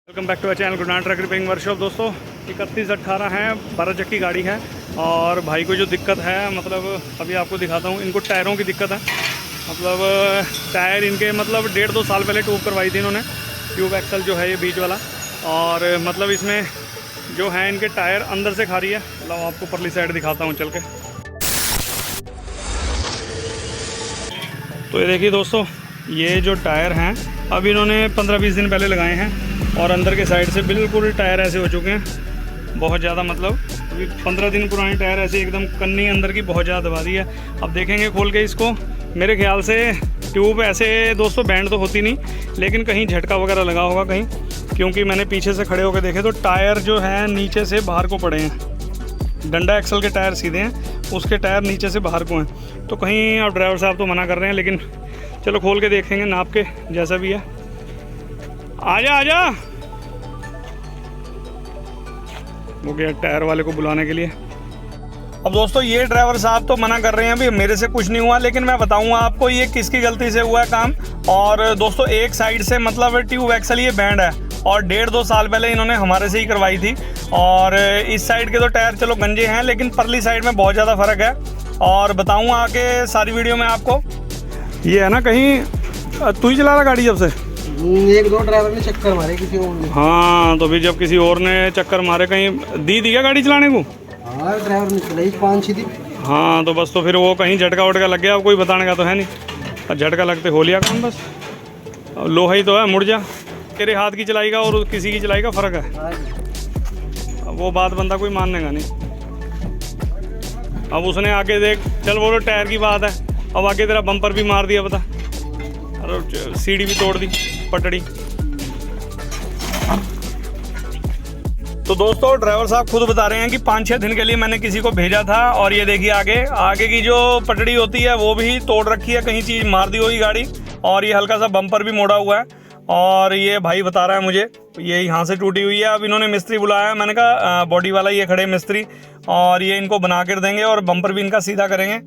Welcome back to our channel goodnight truck repairing workshop. दोस्तों 3118 है, 12 चक्की गाड़ी है और भाई को जो दिक्कत है मतलब अभी आपको दिखाता हूँ। इनको टायरों की दिक्कत है, मतलब टायर इनके मतलब 1.5-2 साल पहले ट्यूब करवाई थी इन्होंने, ट्यूब एक्सल जो है ये बीच वाला, और मतलब इसमें जो है इनके टायर अंदर से खा रही है। मतलब आपको परली साइड दिखाता हूँ चल के। तो ये देखिए दोस्तों, ये जो टायर हैं अभी इन्होंने 15-20 दिन पहले लगाए हैं और अंदर के साइड से बिल्कुल टायर ऐसे हो चुके हैं, बहुत ज़्यादा, मतलब अभी 15 दिन पुराने टायर ऐसे एकदम कन्नी अंदर की बहुत ज़्यादा दबा दी है। अब देखेंगे खोल के इसको। मेरे ख्याल से ट्यूब ऐसे दोस्तों बैंड तो होती नहीं, लेकिन कहीं झटका वगैरह लगा होगा कहीं, क्योंकि मैंने पीछे से खड़े होकर देखे तो टायर जो है नीचे से बाहर को पड़े हैं। डंडा एक्सल के टायर सीधे हैं, उसके टायर नीचे से बाहर को हैं। तो कहीं अब ड्राइवर साहब तो मना कर रहे हैं, लेकिन चलो खोल के देखेंगे नाप के जैसा भी है। आजा आजा, वो गया टायर वाले को बुलाने के लिए। अब दोस्तों ये ड्राइवर साहब तो मना कर रहे हैं, अभी मेरे से कुछ नहीं हुआ, लेकिन मैं बताऊंगा आपको ये किसकी गलती से हुआ है काम। और दोस्तों एक साइड से मतलब ट्यूब एक्सल ये बैंड है और 1.5-2 साल पहले इन्होंने हमारे से ही करवाई थी। और इस साइड के तो टायर चलो गंजे हैं, लेकिन परली साइड में बहुत ज़्यादा फ़र्क है और बताऊँगा आके सारी वीडियो में आपको। ये है ना, कहीं तू ही चला रहा गाड़ी जब से? 1-2 ड्राइवर ने चक्कर मारे किसी और ने। हाँ, तो भी जब किसी और ने चक्कर मारे, कहीं दी दिया गाड़ी चलाने को? हाँ, ड्राइवर ने चलाई 5-6 दिन। हाँ, तो बस तो फिर वो कहीं झटका वटका लग गया, अब कोई बताने का तो है नहीं, और झटका लगते हो लिया काम बस। लोहा ही तो है, मुड़ जा। तेरे हाथ की चलाई का और किसी की चलाई का फ़र्क है, अब वो बात बंदा कोई मानने का नहीं। अब उसने आके देख, चल वो टायर की बात है, अब आके तेरा बम्पर भी मार दिया, बता, और सीढ़ी भी तोड़ दी, पटड़ी। तो दोस्तों ड्राइवर साहब खुद बता रहे हैं कि 5-6 दिन के लिए मैंने किसी को भेजा था, और ये देखिए आगे की जो पटड़ी होती है वो भी तोड़ रखी है, कहीं चीज़ मार दी होगी गाड़ी, और ये हल्का सा बम्पर भी मोड़ा हुआ है। और ये भाई बता रहा है मुझे ये यहाँ से टूटी हुई है। अब इन्होंने मिस्त्री बुलाया, मैंने कहा बॉडी वाला ये खड़े मिस्त्री, और ये इनको बना कर देंगे और बम्पर भी इनका सीधा करेंगे।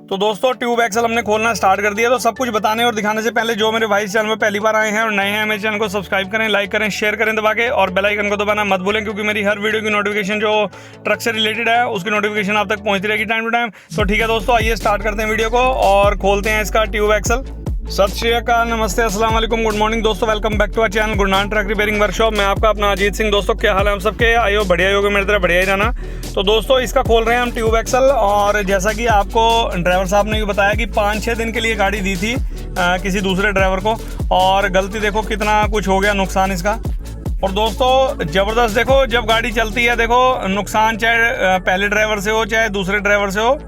तो दोस्तों ट्यूब एक्सल हमने खोलना स्टार्ट कर दिया। तो सब कुछ बताने और दिखाने से पहले जो मेरे भाई चैनल में पहली बार आए हैं और नए हैं, मेरे चैनल को सब्सक्राइब करें, लाइक करें, शेयर करें दबा के, और बेल आइकन को दबाना मत भूलें, क्योंकि मेरी हर वीडियो की नोटिफिकेशन जो ट्रक से रिलेटेड है उसकी नोटिफिकेशन आप तक पहुंचती रहेगी टाइम टू टाइम। तो ठीक है दोस्तों, आइए स्टार्ट करते हैं वीडियो को और खोलते हैं इसका ट्यूब एक्सल। सत श्री अकाल, नमस्ते, अस्सलाम वालेकुम, गुड मॉर्निंग दोस्तों। Welcome back to our channel goodnight truck repairing workshop. मैं आपका अपना अजीत सिंह। दोस्तों क्या हाल है हम सबके? आइयो बढ़िया होगा, मेरी तरह बढ़िया ही रहना। तो दोस्तों इसका खोल रहे हैं हम ट्यूब एक्सल, और जैसा कि आपको ड्राइवर साहब ने भी बताया कि 5-6 दिन के लिए गाड़ी दी थी किसी दूसरे ड्राइवर को, और गलती देखो कितना कुछ हो गया, नुकसान इसका। और दोस्तों ज़बरदस्त, देखो जब गाड़ी चलती है देखो नुकसान चाहे पहले ड्राइवर से हो चाहे दूसरे ड्राइवर से हो,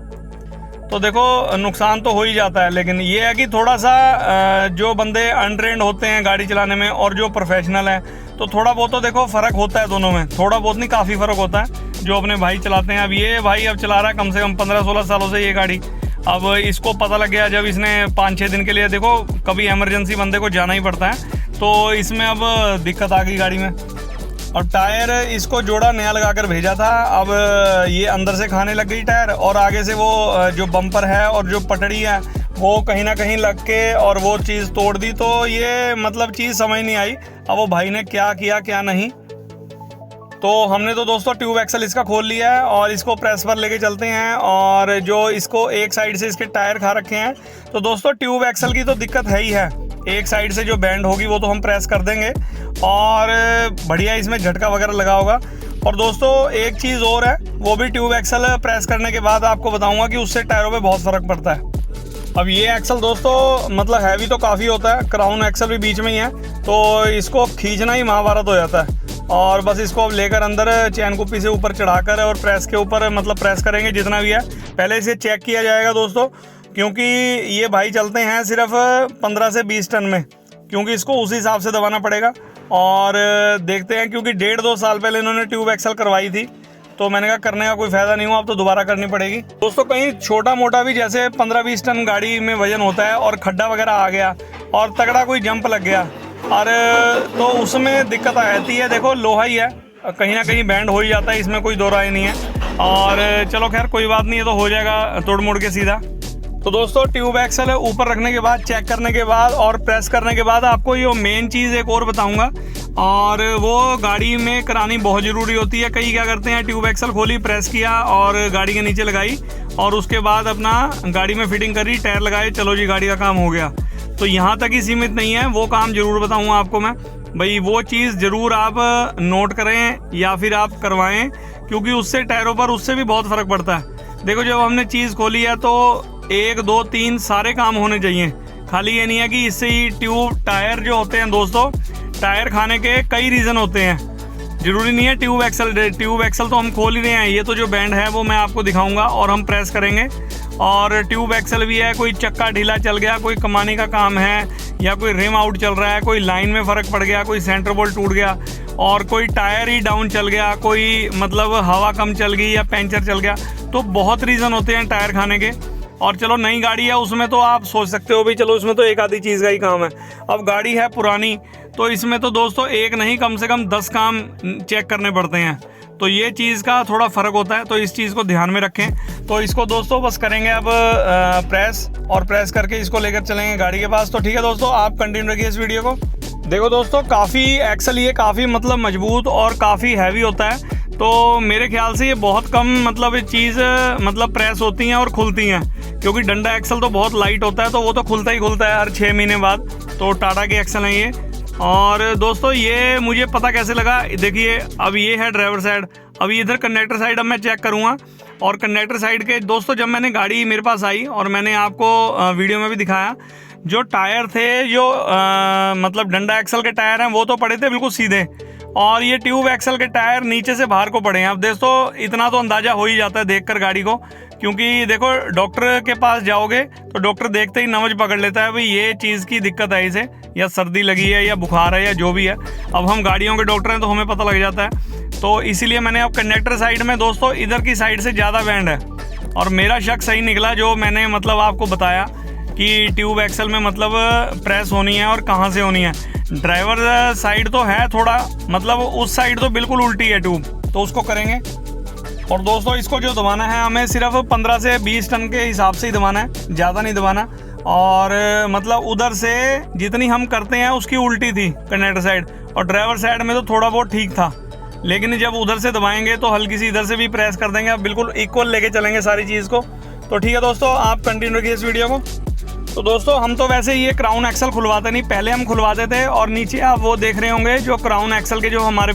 तो देखो नुकसान तो हो ही जाता है। लेकिन ये है कि थोड़ा सा जो बंदे अनट्रेंड होते हैं गाड़ी चलाने में और जो प्रोफेशनल हैं, तो थोड़ा बहुत तो देखो फ़र्क होता है दोनों में, थोड़ा बहुत नहीं काफ़ी फ़र्क होता है जो अपने भाई चलाते हैं। अब ये भाई अब चला रहा है कम से कम 15-16 सालों से ये गाड़ी। अब इसको पता लग गया जब इसने 5-6 दिन के लिए, देखो कभी इमरजेंसी बंदे को जाना ही पड़ता है, तो इसमें अब दिक्कत आ गई गाड़ी में। और टायर इसको जोड़ा नया लगा कर भेजा था, अब ये अंदर से खाने लग गई टायर, और आगे से वो जो बम्पर है और जो पटड़ी है वो कहीं ना कहीं लग के और वो चीज़ तोड़ दी। तो ये मतलब चीज़ समझ नहीं आई अब वो भाई ने क्या किया क्या नहीं। तो हमने तो दोस्तों ट्यूब एक्सल इसका खोल लिया है और इसको प्रेस पर लेके चलते हैं, और जो इसको एक साइड से इसके टायर खा रखे हैं। तो दोस्तों ट्यूब एक्सल की तो दिक्कत है ही है, एक साइड से जो बैंड होगी वो तो हम प्रेस कर देंगे, और बढ़िया इसमें झटका वगैरह लगा होगा। और दोस्तों एक चीज़ और है, वो भी ट्यूब एक्सल प्रेस करने के बाद आपको बताऊंगा कि उससे टायरों पे बहुत फ़र्क पड़ता है। अब ये एक्सल दोस्तों मतलब हैवी तो काफ़ी होता है, क्राउन एक्सल भी बीच में ही है, तो इसको खींचना ही महाभारत हो जाता है। और बस इसको अब लेकर अंदर चैन कुप्पी से ऊपर चढ़ाकर और प्रेस के ऊपर मतलब प्रेस करेंगे जितना भी है। पहले इसे चेक किया जाएगा दोस्तों, क्योंकि ये भाई चलते हैं सिर्फ 15 से 20 टन में, क्योंकि इसको उसी हिसाब से दबाना पड़ेगा। और देखते हैं, क्योंकि 1.5-2 साल पहले इन्होंने ट्यूब एक्सल करवाई थी, तो मैंने कहा करने का कोई फ़ायदा नहीं हुआ, अब तो दोबारा करनी पड़ेगी। दोस्तों कहीं छोटा मोटा भी जैसे 15-20 टन गाड़ी में वजन होता है और खड्डा वगैरह आ गया और तगड़ा कोई जंप लग गया, और तो उसमें दिक्कत आती है। देखो लोहा ही है, कहीं ना कहीं बैंड हो ही जाता है, इसमें कोई दो राय नहीं है। और चलो खैर कोई बात नहीं है, तो हो जाएगा तोड़ मोड़ के सीधा। तो दोस्तों ट्यूब एक्सल ऊपर रखने के बाद, चेक करने के बाद और प्रेस करने के बाद आपको ये मेन चीज़ एक और बताऊंगा। और वो गाड़ी में करानी बहुत ज़रूरी होती है। कई क्या करते हैं, ट्यूब एक्सल खोली, प्रेस किया और गाड़ी के नीचे लगाई और उसके बाद अपना गाड़ी में फिटिंग करी, टायर लगाए, चलो जी गाड़ी का काम हो गया। तो यहाँ तक ही सीमित नहीं है, वो काम ज़रूर बताऊँगा आपको मैं भाई। वो चीज़ ज़रूर आप नोट करें या फिर आप करवाएं, क्योंकि उससे टायरों पर उससे भी बहुत फ़र्क पड़ता है। देखो जब हमने चीज़ खोली है तो 1 2 3 सारे काम होने चाहिए। खाली ये नहीं है कि इससे ही ट्यूब टायर जो होते हैं दोस्तों, टायर खाने के कई रीज़न होते हैं, ज़रूरी नहीं है ट्यूब एक्सल तो हम खोल ही रहे हैं। ये तो जो बैंड है वो मैं आपको दिखाऊंगा और हम प्रेस करेंगे। और ट्यूब एक्सल भी है, कोई चक्का ढीला चल गया, कोई कमाने का काम है, या कोई रिम आउट चल रहा है, कोई लाइन में फ़र्क पड़ गया, कोई सेंटर बोल्ट टूट गया, और कोई टायर ही डाउन चल गया, कोई मतलब हवा कम चल गई या पंचर चल गया। तो बहुत रीज़न होते हैं टायर खाने के। और चलो नई गाड़ी है उसमें तो आप सोच सकते हो भी चलो उसमें तो एक आधी चीज़ का ही काम है। अब गाड़ी है पुरानी तो इसमें तो दोस्तों एक नहीं कम से कम 10 काम चेक करने पड़ते हैं। तो ये चीज़ का थोड़ा फ़र्क होता है, तो इस चीज़ को ध्यान में रखें। तो इसको दोस्तों बस करेंगे अब प्रेस, और प्रेस करके इसको लेकर चलेंगे गाड़ी के पास। तो ठीक है दोस्तों, आप कंटिन्यू रखिए इस वीडियो को। देखो दोस्तों काफ़ी एक्सल ये काफ़ी मतलब मजबूत और काफ़ी हैवी होता है। तो मेरे ख्याल से ये बहुत कम मतलब चीज़ मतलब प्रेस होती हैं और खुलती हैं, क्योंकि डंडा एक्सल तो बहुत लाइट होता है, तो वो तो खुलता ही खुलता है हर 6 महीने बाद। तो टाटा के एक्सल हैं ये। और दोस्तों ये मुझे पता कैसे लगा, देखिए अब ये है ड्राइवर साइड, अभी इधर कंडक्टर साइड अब मैं चेक करूँगा। और कंडक्टर साइड के दोस्तों जब मैंने गाड़ी मेरे पास आई और मैंने आपको वीडियो में भी दिखाया, जो टायर थे जो मतलब डंडा एक्सल के टायर हैं वो तो पड़े थे बिल्कुल सीधे, और ये ट्यूब एक्सल के टायर नीचे से बाहर को पड़े हैं। अब दोस्तों इतना तो अंदाज़ा हो ही जाता है देखकर गाड़ी को, क्योंकि देखो डॉक्टर के पास जाओगे तो डॉक्टर देखते ही नमज पकड़ लेता है भाई ये चीज़ की दिक्कत है इसे, या सर्दी लगी है या बुखार है या जो भी है। अब हम गाड़ियों के डॉक्टर हैं तो हमें पता लग जाता है। तो इसीलिए मैंने अब कंडक्टर साइड में दोस्तों इधर की साइड से ज़्यादा बैंड है, और मेरा शक सही निकला जो मैंने मतलब आपको बताया कि ट्यूब एक्सल में मतलब प्रेस होनी है और कहाँ से होनी है। ड्राइवर साइड तो है थोड़ा, मतलब उस साइड तो बिल्कुल उल्टी है ट्यूब, तो उसको करेंगे। और दोस्तों इसको जो दबाना है हमें सिर्फ 15 से 20 टन के हिसाब से ही दबाना है, ज़्यादा नहीं दबाना। और मतलब उधर से जितनी हम करते हैं उसकी उल्टी थी कंडक्टर साइड, और ड्राइवर साइड में तो थोड़ा बहुत ठीक था। लेकिन जब उधर से दबाएंगे तो हल्की सी इधर से भी प्रेस कर देंगे, अब बिल्कुल इक्वल लेके चलेंगे सारी चीज़ को। तो ठीक है दोस्तों, आप कंटिन्यू रखिए इस वीडियो को। तो दोस्तों हम तो वैसे ये क्राउन एक्सल खुलवाते नहीं, पहले हम खुलवाते थे। और नीचे आप वो देख रहे होंगे जो क्राउन एक्सल के जो हमारे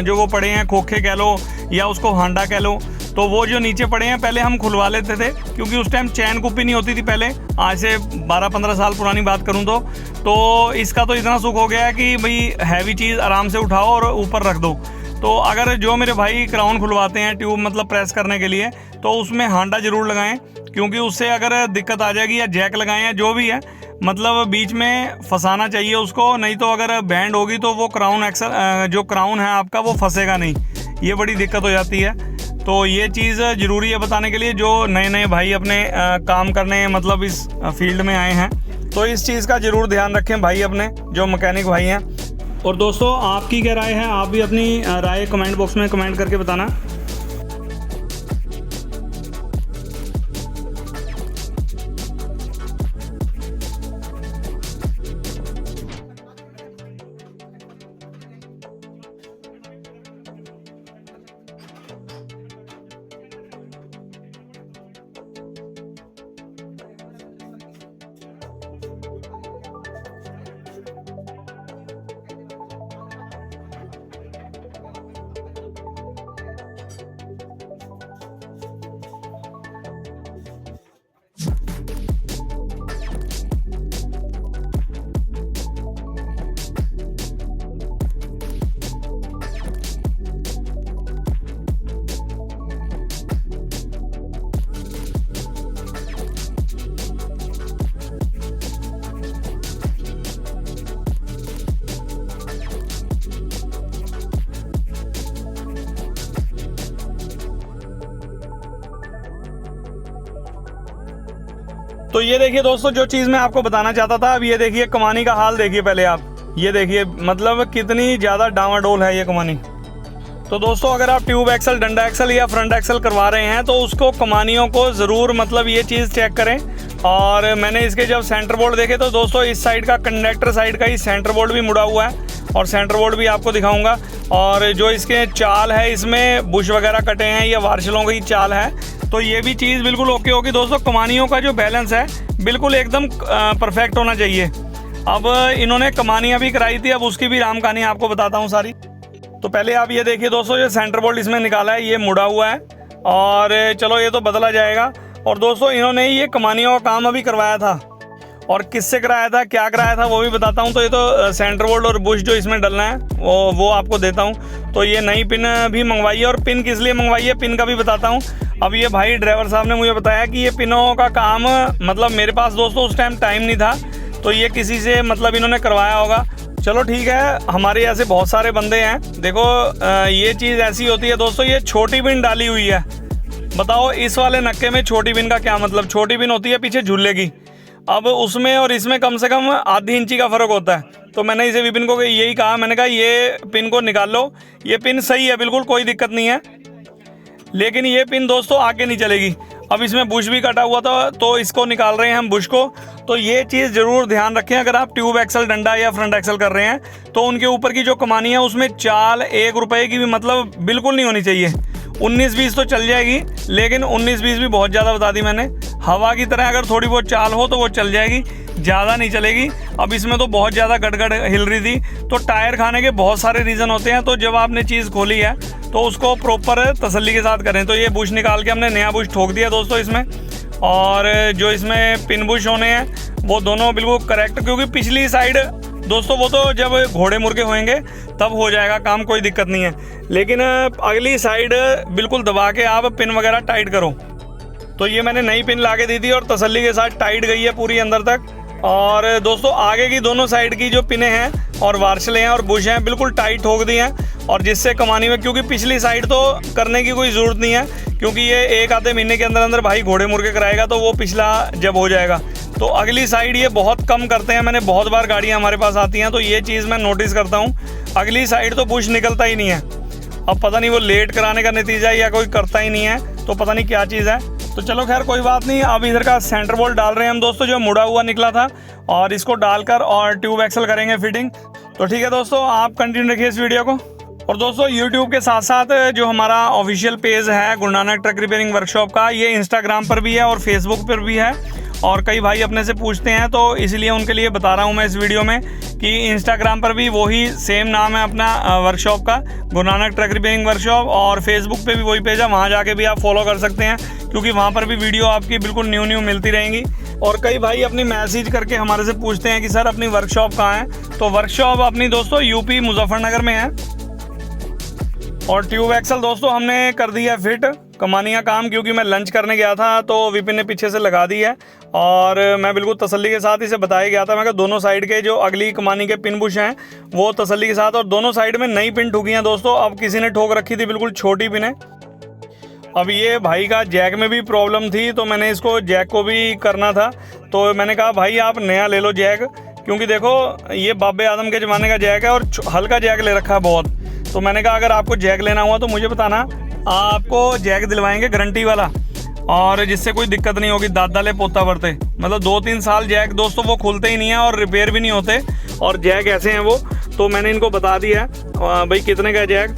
जो वो पड़े हैं, खोखे कह लो या उसको हांडा कह लो, तो वो जो नीचे पड़े हैं पहले हम खुलवा लेते थे, क्योंकि उस टाइम चैन कुप्पी नहीं होती थी पहले, आज से 12-15 साल पुरानी बात करूं तो इसका तो इतना सुख हो गया है कि भाई हैवी चीज़ आराम से उठाओ और ऊपर रख दो। तो अगर जो मेरे भाई क्राउन खुलवाते हैं ट्यूब मतलब प्रेस करने के लिए, तो उसमें हांडा ज़रूर लगाएं, क्योंकि उससे अगर दिक्कत आ जाएगी, या जैक लगाएं या जो भी है, मतलब बीच में फंसाना चाहिए उसको, नहीं तो अगर बैंड होगी तो वो क्राउन एक्सल जो क्राउन है आपका वो फंसेगा नहीं, ये बड़ी दिक्कत हो जाती है। तो ये चीज़ ज़रूरी है बताने के लिए जो नए नए भाई अपने काम करने मतलब इस फील्ड में आए हैं। तो इस चीज़ का ज़रूर ध्यान रखें भाई अपने जो मैकेनिक भाई हैं। और दोस्तों आपकी क्या राय है, आप भी अपनी राय कमेंट बॉक्स में कमेंट करके बताना। तो ये देखिए दोस्तों जो चीज़ मैं आपको बताना चाहता था, अब ये देखिए कमानी का हाल देखिए पहले आप, ये देखिए मतलब कितनी ज़्यादा डामाडोल है ये कमानी। तो दोस्तों अगर आप ट्यूब एक्सल, डंडा एक्सल या फ्रंट एक्सल करवा रहे हैं तो उसको कमानियों को ज़रूर मतलब ये चीज़ चेक करें। और मैंने इसके जब सेंटर बोल्ट देखे तो दोस्तों इस साइड का कंडक्टर साइड का ही सेंटर बोल्ट भी मुड़ा हुआ है, और सेंटर बोल्ट भी आपको दिखाऊंगा। और जो इसके चाल है, इसमें बुश वगैरह कटे हैं, ये वार्शलों की चाल है, तो ये भी चीज़ बिल्कुल ओके होगी दोस्तों। कमानियों का जो बैलेंस है बिल्कुल एकदम परफेक्ट होना चाहिए। अब इन्होंने कमानियाँ भी कराई थी, अब उसकी भी राम कहानी आपको बताता हूँ सारी। तो पहले आप ये देखिए दोस्तों, ये सेंटर बोल्ट इसमें निकाला है, ये मुड़ा हुआ है और चलो ये तो बदला जाएगा। और दोस्तों इन्होंने ये कमानियों का काम अभी करवाया था, और किससे कराया था, क्या कराया था वो भी बताता हूँ। तो ये तो सेंटर बोल्ट और बुश जो इसमें डलना है वो आपको देता हूँ। तो ये नई पिन भी मंगवाई है, और पिन किस लिए मंगवाई है पिन का भी बताता हूँ। अब ये भाई ड्राइवर साहब ने मुझे बताया कि ये पिनों का काम, मतलब मेरे पास दोस्तों उस टाइम टाइम नहीं था, तो ये किसी से मतलब इन्होंने करवाया होगा। चलो ठीक है, हमारे ऐसे बहुत सारे बंदे हैं। देखो ये चीज़ ऐसी होती है दोस्तों, ये छोटी पिन डाली हुई है। बताओ इस वाले नक्के में छोटी पिन का क्या मतलब। छोटी पिन होती है पीछे झूले की, अब उसमें और इसमें कम से कम आधी इंची का फ़र्क होता है। तो मैंने इसे विपिन को यही कहा, मैंने कहा ये पिन को निकाल लो, ये पिन सही है बिल्कुल, कोई दिक्कत नहीं है, लेकिन ये पिन दोस्तों आगे नहीं चलेगी। अब इसमें बुश भी कटा हुआ था, तो इसको निकाल रहे हैं हम बुश को। तो ये चीज़ ज़रूर ध्यान रखें, अगर आप ट्यूब एक्सल डंडा या फ्रंट एक्सल कर रहे हैं तो उनके ऊपर की जो कमानी है उसमें चाल 1 रुपये की भी मतलब बिल्कुल नहीं होनी चाहिए। 19-20 तो चल जाएगी, लेकिन 19-20 भी बहुत ज़्यादा बता दी मैंने। हवा की तरह अगर थोड़ी बहुत चाल हो तो वो चल जाएगी, ज़्यादा नहीं चलेगी। अब इसमें तो बहुत ज़्यादा गड़गड़ हिल रही थी। तो टायर खाने के बहुत सारे रीज़न होते हैं, तो जब आपने चीज़ खोली है तो उसको प्रॉपर तसल्ली के साथ करें। तो ये बुश निकाल के हमने नया बुश ठोक दिया दोस्तों इसमें, और जो इसमें पिन बुश होने हैं वो दोनों बिल्कुल करेक्ट, क्योंकि पिछली साइड दोस्तों वो तो जब घोड़े मुर्गे होंगे तब हो जाएगा काम, कोई दिक्कत नहीं है, लेकिन अगली साइड बिल्कुल दबा के आप पिन वगैरह टाइट करो। तो ये मैंने नई पिन ला के दी थी और तसल्ली के साथ टाइट गई है पूरी अंदर तक। और दोस्तों आगे की दोनों साइड की जो पिनें हैं और वार्शलें हैं और बुश हैं बिल्कुल टाइट ठोक दी हैं, और जिससे कमानी में, क्योंकि पिछली साइड तो करने की कोई ज़रूरत नहीं है, क्योंकि ये 1 आधे महीने के अंदर अंदर भाई घोड़े मुर्गे कराएगा तो वो पिछला जब हो जाएगा। तो अगली साइड ये बहुत कम करते हैं, मैंने बहुत बार गाड़ियाँ हमारे पास आती हैं तो ये चीज़ मैं नोटिस करता हूँ, अगली साइड तो बुश निकलता ही नहीं है। अब पता नहीं वो लेट कराने का नतीजा है या कोई करता ही नहीं है, तो पता नहीं क्या चीज़ है। तो चलो खैर कोई बात नहीं। अब इधर का सेंटर बोल्ट डाल रहे हैं हम दोस्तों, जो मुड़ा हुआ निकला था, और इसको डालकर और ट्यूब एक्सल करेंगे फिटिंग। तो ठीक है दोस्तों, आप कंटिन्यू रखिए इस वीडियो को। और दोस्तों यूट्यूब के साथ साथ जो हमारा ऑफिशियल पेज है Guru Nanak truck repairing workshop का, ये इंस्टाग्राम पर भी है और फेसबुक पर भी है, और कई भाई अपने से पूछते हैं तो इसलिए उनके लिए बता रहा हूँ मैं इस वीडियो में कि इंस्टाग्राम पर भी वही सेम नाम है अपना वर्कशॉप का, Guru Nanak truck repairing workshop, और फेसबुक पे भी वही पेज है, वहाँ जाके भी आप फॉलो कर सकते हैं, क्योंकि वहाँ पर भी वीडियो आपकी बिल्कुल न्यू मिलती रहेंगी। और कई भाई अपनी मैसेज करके हमारे से पूछते हैं कि सर अपनी वर्कशॉप कहाँ है। तो वर्कशॉप अपनी दोस्तों यूपी मुजफ्फरनगर में है। और ट्यूब एक्सल दोस्तों हमने कर दिया फिट, कमानी का काम, क्योंकि मैं लंच करने गया था तो विपिन ने पीछे से लगा दी है, और मैं बिल्कुल तसल्ली के साथ इसे बताया गया था। मैं कहा दोनों साइड के जो अगली कमानी के पिन बुश हैं वो तसल्ली के साथ, और दोनों साइड में नई पिन ठुकी हैं दोस्तों। अब किसी ने ठोक रखी थी बिल्कुल छोटी पिन है। अब ये भाई का जैक में भी प्रॉब्लम थी, तो मैंने इसको जैक को भी करना था, तो मैंने कहा भाई आप नया ले लो जैक, क्योंकि देखो ये बाबे आदम के ज़माने का जैक है और हल्का जैक ले रखा है बहुत। तो मैंने कहा अगर आपको जैक लेना हुआ तो मुझे बताना, आपको जैक दिलवाएंगे गारंटी वाला, और जिससे कोई दिक्कत नहीं होगी, दादा ले पोता बढ़ते। मतलब 2-3 साल जैक दोस्तों वो खुलते ही नहीं है और रिपेयर भी नहीं होते, और जैक ऐसे हैं वो। तो मैंने इनको बता दिया है भाई कितने का जैक।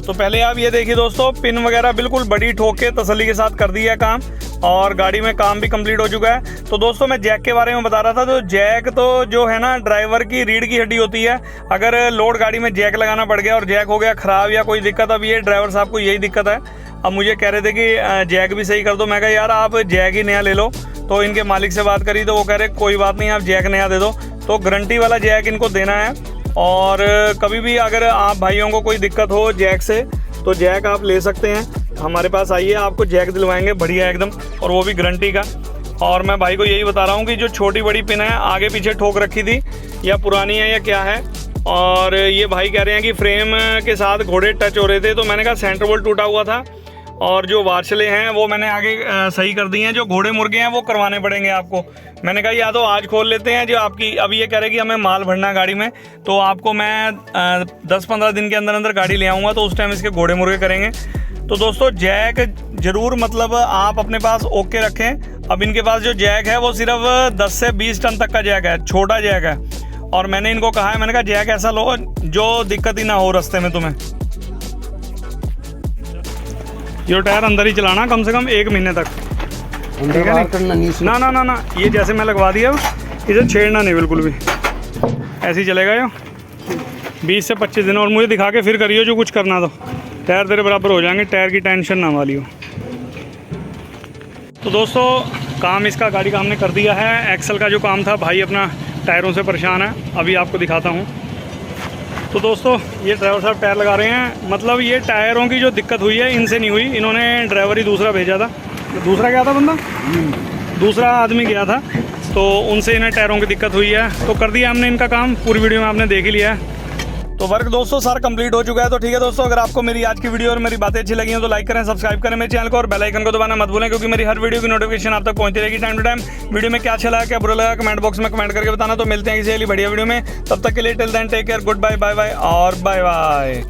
तो पहले आप ये देखिए दोस्तों, पिन वगैरह बिल्कुल बड़ी ठोक के तसल्ली के साथ कर दिया काम, और गाड़ी में काम भी कंप्लीट हो चुका है। तो दोस्तों मैं जैक के बारे में बता रहा था, तो जैक तो जो है ना ड्राइवर की रीढ़ की हड्डी होती है। अगर लोड गाड़ी में जैक लगाना पड़ गया और जैक हो गया ख़राब या कोई दिक्कत, अब ये ड्राइवर साहब को यही दिक्कत है। अब मुझे कह रहे थे कि जैक भी सही कर दो, मैं कहा यार आप जैक ही नया ले लो। तो इनके मालिक से बात करी तो वो कह रहे कोई बात नहीं, आप जैक नया दे दो। तो गारंटी वाला जैक इनको देना है, और कभी भी अगर आप भाइयों को कोई दिक्कत हो जैक से तो जैक आप ले सकते हैं, हमारे पास आइए, आपको जैक दिलवाएंगे बढ़िया एकदम, और वो भी गारंटी का। और मैं भाई को यही बता रहा हूँ कि जो छोटी बड़ी पिन है आगे पीछे ठोक रखी थी, या पुरानी है या क्या है। और ये भाई कह रहे हैं कि फ्रेम के साथ घोड़े टच हो रहे थे, तो मैंने कहा सेंटर बोल्ट टूटा हुआ था, और जो वार्शलें हैं वो मैंने आगे सही कर दी हैं। जो घोड़े मुर्गे हैं वो करवाने पड़ेंगे आपको। मैंने कहा या तो आज खोल लेते हैं, जो आपकी अब ये कह रहे कि हमें माल भरना गाड़ी में, तो आपको मैं 10-15 दिन के अंदर अंदर गाड़ी ले आऊँगा, तो उस टाइम इसके घोड़े मुर्गे करेंगे। तो दोस्तों जैक ज़रूर मतलब आप अपने पास ओके रखें। अब इनके पास जो जैक है वो सिर्फ 10 से 20 टन तक का जैक है, छोटा जैक है, और मैंने इनको कहा है, मैंने कहा जैक ऐसा लो जो दिक्कत ही ना हो रास्ते में तुम्हें। ये टायर अंदर ही चलाना कम से कम 1 महीने तक, ठीक है बाहर करना नहीं नहीं? ना ना ना ना, ये जैसे मैं लगवा दिया इसे छेड़ना नहीं बिल्कुल भी, ऐसे ही चलेगा ये 20 से 25 दिन। और मुझे दिखा के फिर करियो जो कुछ करना, तो टायर तेरे बराबर हो जाएंगे, टायर की टेंशन ना वाली हो। तो दोस्तों काम इसका गाड़ी का हमने कर दिया है। एक्सल का जो काम था, भाई अपना टायरों से परेशान है, अभी आपको दिखाता हूँ। तो दोस्तों ये ड्राइवर साहब टायर लगा रहे हैं, मतलब ये टायरों की जो दिक्कत हुई है इनसे नहीं हुई, इन्होंने ड्राइवर ही दूसरा भेजा था। दूसरा क्या था बंदा, दूसरा आदमी गया था, तो उनसे इन्हें टायरों की दिक्कत हुई है। तो कर दिया हमने इनका काम, पूरी वीडियो में आपने देख ही लिया है। तो वर्क दोस्तों सारा कंप्लीट हो चुका है। तो ठीक है दोस्तों, अगर आपको मेरी आज की वीडियो और मेरी बातें अच्छी लगी हैं तो लाइक करें, सब्सक्राइब करें मेरे चैनल को और बेल आइकन को दबाना मत भूलें, क्योंकि मेरी हर वीडियो की नोटिफिकेशन आप तक पहुंचती रहेगी टाइम टू टाइम। वीडियो में क्या अच्छा लगा, क्या बुरा लगा, कमेंट बॉक्स में कमेंट करके बताना। तो मिलते हैं किसी अगली बढ़िया वीडियो में, तब तक के लिए till then take care, good bye, bye bye और बाय बाय।